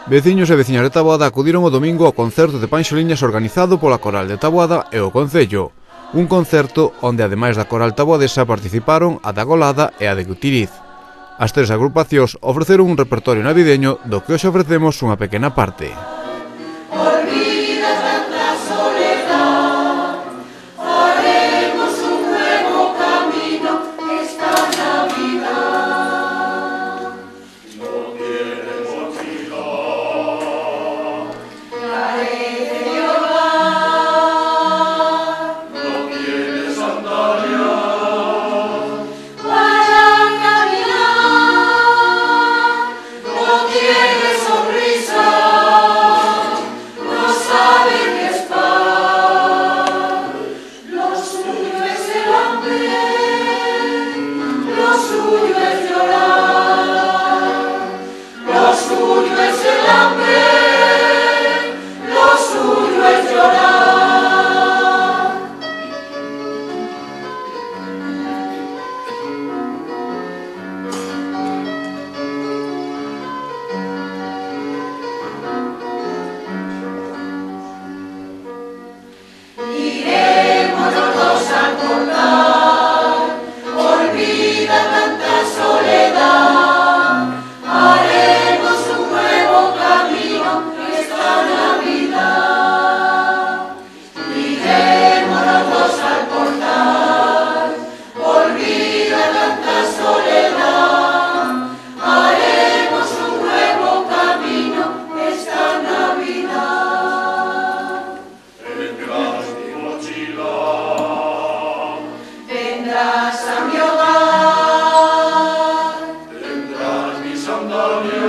Veciños e veciñas de Taboada acudiron o domingo ao concerto de Panxoliñas organizado pola Coral de Taboada e o Concello. Un concerto onde, ademais da Coral taboadesa, participaron a da Golada e a de Gutiriz. As tres agrupacións ofreceron un repertorio navideño do que hoxe ofrecemos unha pequena parte. Tendrás a mi hogar, tendrás mi sandalia.